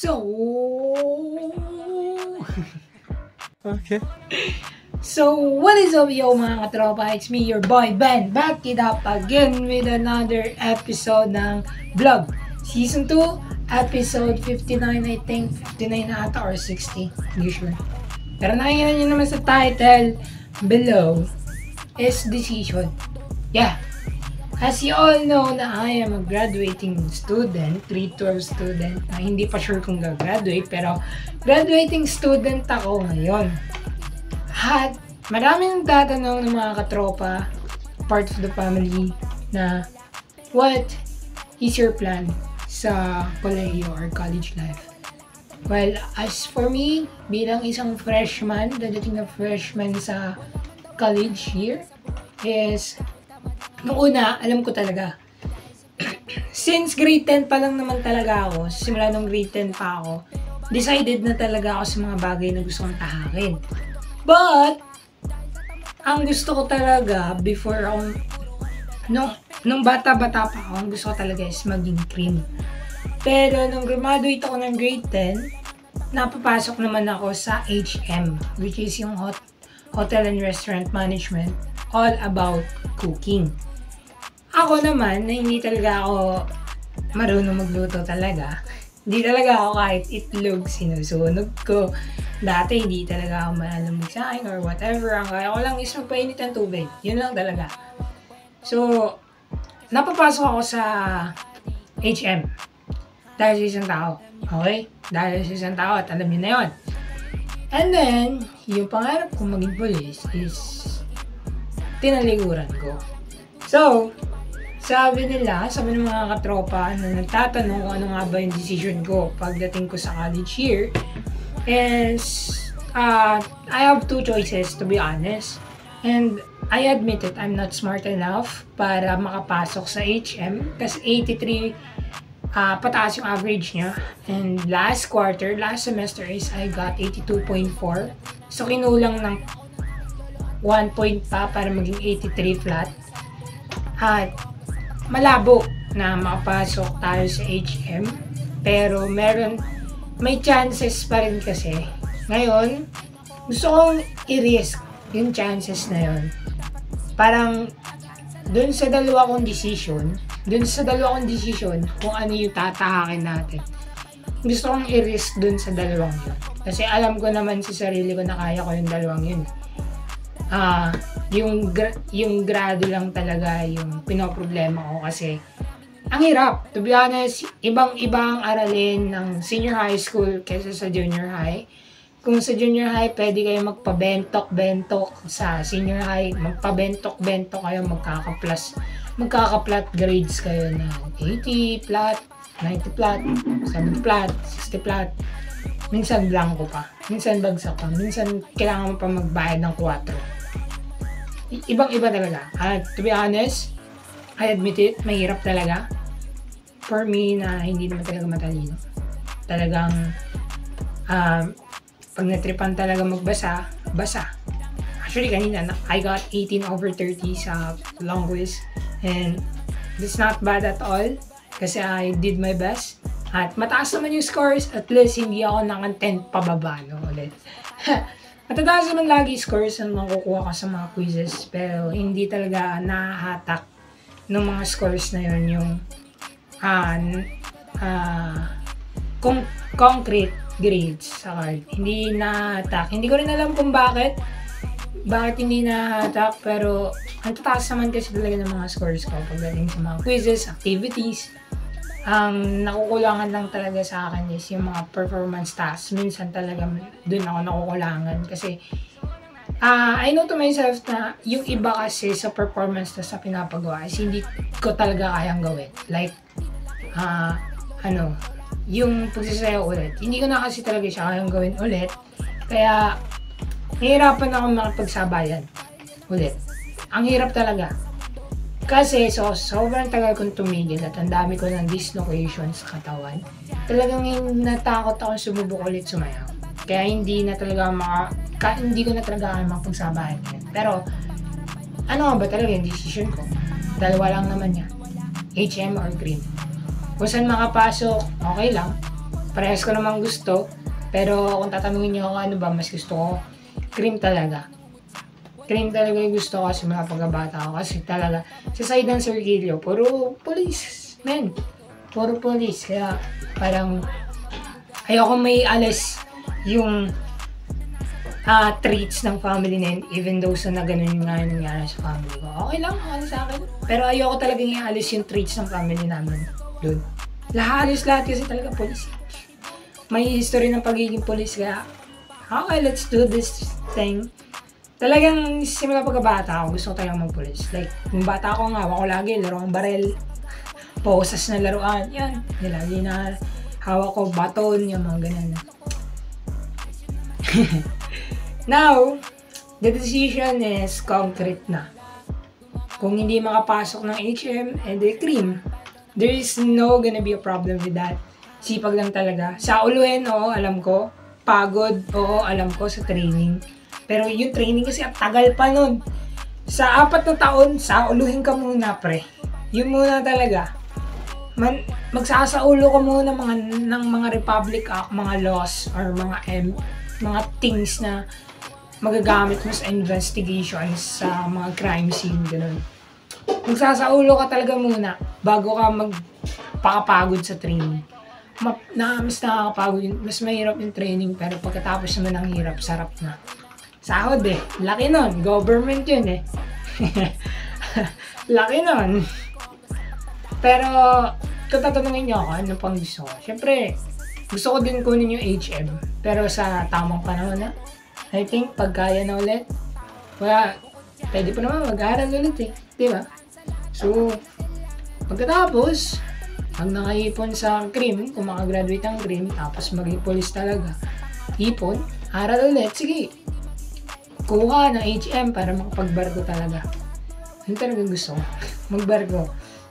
So, Okay. so what is up yo mga katropa? It's me, your boy Ben, back it up again with another episode ng vlog. Season 2, episode 59 I think, 59 na ata or 60, hindi sure. Pero nakikita nyo naman sa title below is decision. Yeah. As you all know na I am a graduating student, 312 student, na hindi pa sure kung gagraduate, pero graduating student ako ngayon. At maraming tatanong ng mga katropa, part of the family, na what is your plan sa kolehiyo or college life? Well, as for me, bilang isang freshman, dadating na freshman sa college year, is noong una, alam ko talaga. Since grade 10 pa lang naman talaga ako, simula nung grade 10 pa ako, decided na talaga ako sa mga bagay na gusto kong tahakin. But, ang gusto ko talaga, before akong, nung bata-bata pa ako, ang gusto ko talaga is maging cream. Pero nung graduate ako ng grade 10, napapasok naman ako sa HM, which is yung Hotel and Restaurant Management, all about cooking. Ako naman, na hindi talaga ako marunong magluto talaga. Hindi talaga ako kahit itlog sinusunog ko. Dati hindi talaga ako maalam magsaing or whatever. Ang kaya ko lang is magpainit ng tubig. Yun lang talaga. So, napapasok ako sa HM. Dahil sa isang tao. Okay? Dahil sa isang tao at alam niyo na yun. And then, yung pangarap kong maging police is tinalikuran ko. So, sabi ng mga katropa na nagtatanong kung ano nga ba yung decision ko pagdating ko sa college year is, I have two choices to be honest. And I admit it, I'm not smart enough para makapasok sa HM kasi 83 pataas yung average niya. And last semester is I got 82.4. So, kinulang ng 1 point pa para maging 83 flat. At malabo na makapasok tayo sa HM. Pero may chances pa rin kasi. Ngayon, gusto kong i-risk yung chances na yun. Parang, dun sa dalawa kong decision, kung ano yung tatahakin natin. Gusto kong i-risk dun sa dalawang yun. Kasi alam ko naman sa sarili ko na kaya ko yung dalawang yun. Yung grado lang talaga yung pinoproblema ko kasi ang hirap. To be honest, ibang-ibang aralin ng senior high school kaysa sa junior high. Kung sa junior high, pwede kayo magpabentok-bentok. Sa senior high, magpabentok-bentok kayo, magkaka-flat grades kayo na 80 flat, 90 flat, 70 flat, 60 flat. Minsan blanco pa, minsan bagsak pa, minsan kailangan mo pa magbayad ng 4. Ibang-iba talaga. To be honest, I admit it, mahirap talaga. For me na hindi naman talaga matalino. Talagang, pag natripan talaga magbasa, basa. Actually, kanina, I got 18/30 sa long quiz. And it's not bad at all. Kasi I did my best. At mataas naman yung scores. At least, hindi ako nang 10 pababa, no, ulit. Matataas naman lagi scores na makukuha ka sa mga quizzes. Pero hindi talaga nahahatak ng mga scores na yun yung concrete grades sa card. Hindi nahahatak. Hindi ko rin alam kung bakit hindi nahahatak. Pero ang tataas naman kasi talaga ng mga scores ko pagdating sa mga quizzes, activities. Ang nakukulangan lang talaga sa akin is yung mga performance tasks. Minsan talaga dun ako nakukulangan kasi I know to myself na yung iba kasi sa performance tasks na pinapagawa is hindi ko talaga kayang gawin. Like, yung pagsasayaw ulit. Hindi ko na kasi talaga siya kayang gawin ulit. Kaya, nahihirapan ako makapagsabayan ulit. Ang hirap talaga. Kasi sobrang tagal kong tumigil at ang dami ko ng dislocation sa katawan. Talagang natakot ako sumubok ulit sumayaw. Kaya hindi ko na talaga makapagsabayan. Pero, ano nga ba talaga yung decision ko? Dalawa lang naman yan. HM or green. Kung saan makapasok, okay lang. Parehas ko namang gusto. Pero kung tatanungin niyo kung ano ba mas gusto ko, cream talaga. Cream talaga yung gusto ko kasi mga pagkabata ko. Kasi talaga, sa side ng Sergilio, puro police, men. Puro police. Kaya parang ayoko may alis yung traits ng family na yun, even though na ganun nga yung nangyari sa family ko. Okay lang, okay sa akin. Pero ayoko talagang i-alis yung traits ng family namin doon. Halos lahat kasi talaga police. May history ng pagiging police kaya, okay, let's do this thing. Talagang simula pagkabata ako, gusto ko talagang mag-police. Like, yung bata ko nga, ako lagi, laro ang barel. Posas na laruan, yan. Lagi na hawak ko baton, yung mga ganyan. Now, the decision is concrete na. Kung hindi makapasok ng HM, edi cream. There is no gonna be a problem with that. Sipag lang talaga. Sa uluhin, oo, alam ko. Pagod, oo, alam ko sa training. Pero yung training kasi at tagal pa nun. Sa 4 na taon, sa uluhin ka muna, pre. Yun muna talaga. Magsasaulo ka muna ng mga Republic Act, mga laws, or mga things na magagamit mo sa investigations sa mga crime scene, gano'n. Magsasaulo ka talaga muna bago ka magpakapagod sa training. Mas nakakapagod yun. Mas mahirap yung training pero pagkatapos naman ng hirap, sarap na. Sahod eh. Laki nun. Government yun eh. Laki nun. Pero kung tatanungin nyo ako, ano pang gusto ko? Siyempre, gusto ko din kunin yung HM. Pero sa tamang panahon na. I think pag kaya na ulit, pwede pa naman mag-aaral ulit eh. Diba? So, pagkatapos, pag nakaipon sa cream, kung makagraduate ang cream, tapos maging police talaga, ipon, aral ulit, sige. Kuha ng HM para makapagbarko talaga. Yun talaga gusto ko. Magbarko,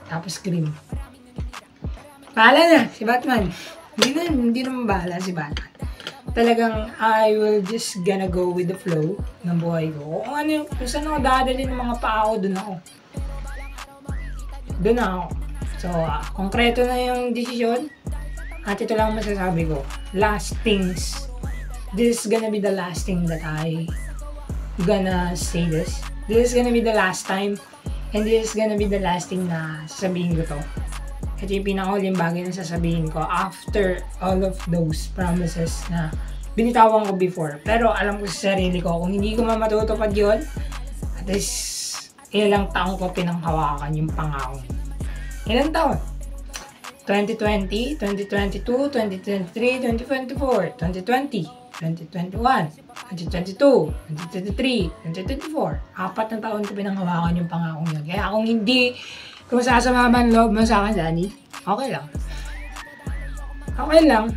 tapos cream. Bahala na, si Batman. Hindi naman bahala si Batman. Talagang, I will just gonna go with the flow ng buhay ko. Kung ano yung, kung saan ako dadalhin ng mga paa ko, dun ako. Dun ako. So, konkreto na yung desisyon. At ito lang masasabi ko. Last things. This is gonna be the last thing that I gonna say this. This is gonna be the last time. And this is gonna be the last thing na sasabihin ko to. Ito yung pinakahuling bagay na sasabihin ko after all of those promises na binitawan ko before. Pero alam ko sa sarili ko, kung hindi ko matutupad yun, at least ilang taon ko pinanghawakan yung pangako. Ilang taon? 2020, 2022, 2023, 2024, 2020, 2021, 2022, 2023, 2024. 4 na taon ko pinanghawakan yung pangako yun. Kaya kung hindi, kung masasama man loob mo sa akin, Danny, okay lang. Okay lang.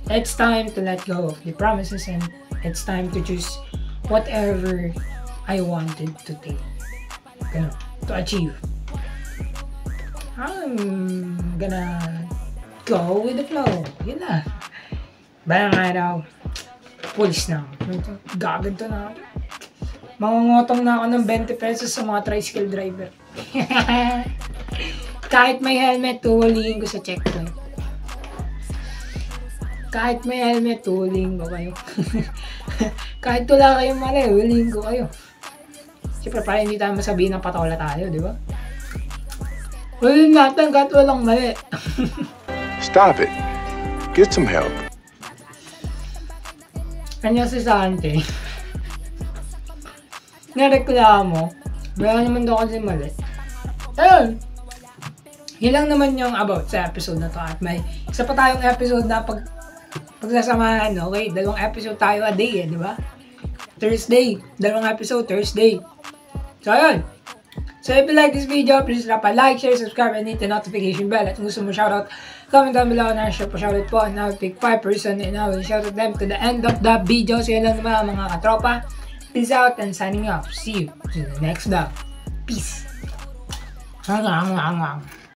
It's time to let go of the promises and it's time to choose whatever I wanted to take. To achieve. I'm gonna go with the flow. Yun na. Bayang araw. Pulis na ako. Gaganto na ako. Mangungutong na ako ng 20 pesos sa mga tricycle driver. Kahit may helmet, tuhulihin ko sa checkpoint. Kahit may helmet, tuhulihin ko kayo. Kahit wala kayong mali, hulihin ko kayo. Siyempre, para hindi tayo masabihin ng patola tayo, di ba? Hulihin natin kahit walang mali. Stop it. Get some help. Kanya si Sante. Nareklamo. Wala naman daw kasi mali. Ayun. Yun lang naman yung about sa episode na to. At may isa pa tayong episode na pagsasamahan, okay? 2 episode tayo a day di ba? Thursday. 2 episode, Thursday. So, ayun. So, if you like this video, please drop a like, share, subscribe, and hit the notification bell. At kung gusto mo shoutout, comment down below na share po shoutout po. And I'll pick 5 person and I will shoutout them to the end of the video. So, yun lang naman mga katropa. Peace out and signing off. See you in the next vlog. Peace.